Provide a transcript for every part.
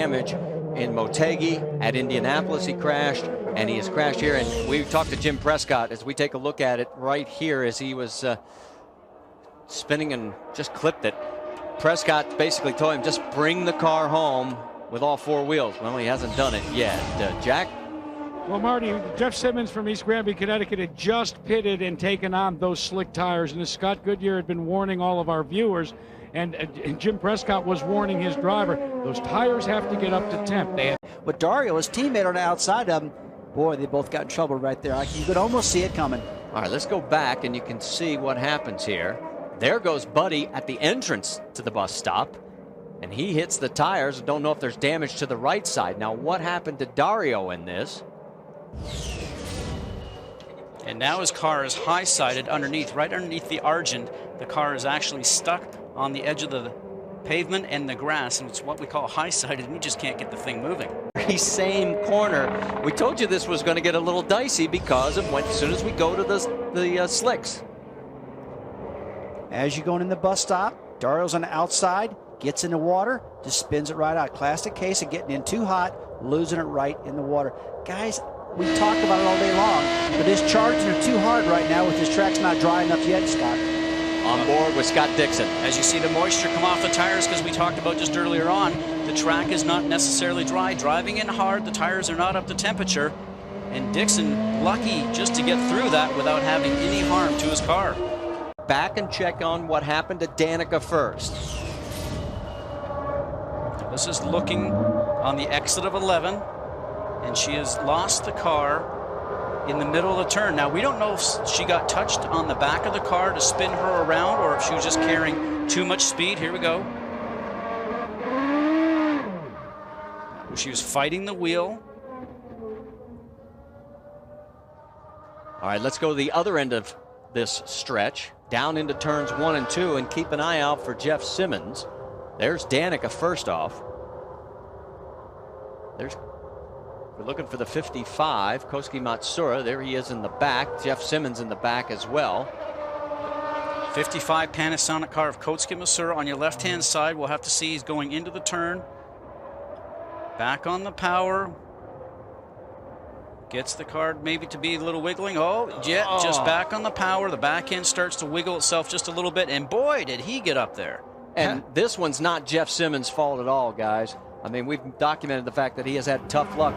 Damage in Motegi. At Indianapolis he crashed, and he has crashed here. And we talked to Jim Prescott as we take a look at it right here as he was spinning and just clipped it. Prescott basically told him, just bring the car home with all four wheels. Well, he hasn't done it yet. Jack? Well, Marty, Jeff Simmons from East Granby, Connecticut had just pitted and taken on those slick tires. And as Scott Goodyear had been warning all of our viewers, and Jim Prescott was warning his driver, those tires have to get up to temp. But Dario, his teammate on the outside of him, boy, they both got in trouble right there. You could almost see it coming. All right, let's go back and you can see what happens here. There goes Buddy at the entrance to the bus stop, and he hits the tires. Don't know if there's damage to the right side. Now, what happened to Dario in this? And now his car is high-sided underneath, right underneath the Argent. The car is actually stuck on the edge of the pavement and the grass, and it's what we call high-sided, and you just can't get the thing moving. Same corner. We told you this was going to get a little dicey because of as soon as we go to the slicks. As you're going in the bus stop, Dario's on the outside, gets in the water, just spins it right out. Classic case of getting in too hot, losing it right in the water. Guys, we talked about it all day long, but his charges are too hard right now with his track's not dry enough yet, Scott. On board with Scott Dixon. As you see the moisture come off the tires, because we talked about just earlier on, the track is not necessarily dry. Driving in hard, the tires are not up to temperature, and Dixon lucky just to get through that without having any harm to his car. Back and check on what happened to Danica first. This is looking on the exit of 11, and she has lost the car in the middle of the turn. Now, we don't know if she got touched on the back of the car to spin her around or if she was just carrying too much speed. Here we go. She was fighting the wheel. All right, let's go to the other end of this stretch, down into turns 1 and 2, and keep an eye out for Jeff Simmons. There's Danica first off. We're looking for the 55, Koski Matsura. There he is in the back. Jeff Simmons in the back as well. 55 Panasonic car of Koski Matsura on your left-hand side. We'll have to see. He's going into the turn. Back on the power. Gets the car maybe to be a little wiggling. Just back on the power. The back end starts to wiggle itself just a little bit. And boy, did he get up there. And this one's not Jeff Simmons' fault at all, guys. I mean, we've documented the fact that he has had tough luck,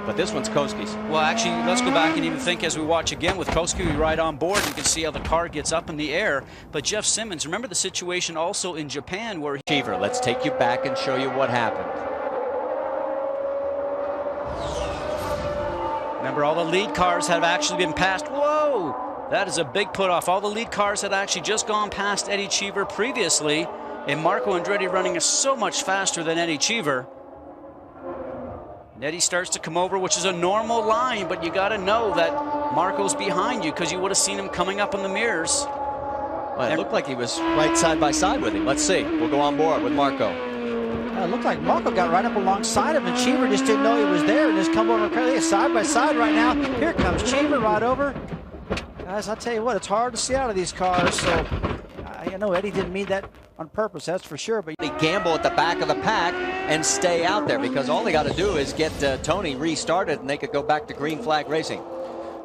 but this one's Koski's. Well, actually, let's go back and even think as we watch again with Koski right on board. You can see how the car gets up in the air. But Jeff Simmons, remember the situation also in Japan where Cheever, let's take you back and show you what happened. Remember, all the lead cars have actually been passed. Whoa! That is a big put off. All the lead cars had actually just gone past Eddie Cheever previously. And Marco Andretti running is so much faster than Eddie Cheever. And Eddie starts to come over, which is a normal line, but you got to know that Marco's behind you because you would have seen him coming up in the mirrors. Well, it looked like he was right side by side with him. Let's see. We'll go on board with Marco. It looked like Marco got right up alongside him, and Cheever just didn't know he was there and just come over. They're side by side right now. Here comes Cheever right over. Guys, I'll tell you what, it's hard to see out of these cars, so I know Eddie didn't mean that on purpose, that's for sure. But they gamble at the back of the pack and stay out there because all they got to do is get Tony restarted and they could go back to green flag racing.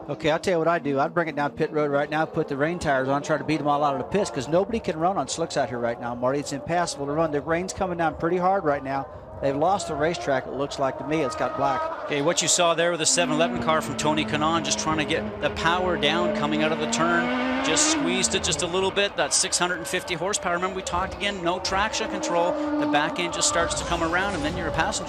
Okay, I'll tell you what I'd do. I'd bring it down pit road right now, put the rain tires on, try to beat them all out of the pits because nobody can run on slicks out here right now, Marty. It's impassable to run. The rain's coming down pretty hard right now. They've lost the racetrack, it looks like to me. It's got black. Okay, what you saw there with the 711 car from Tony Kanaan, just trying to get the power down coming out of the turn. Just squeezed it just a little bit. That's 650 horsepower. Remember, we talked again, no traction control. The back end just starts to come around, and then you're a passenger.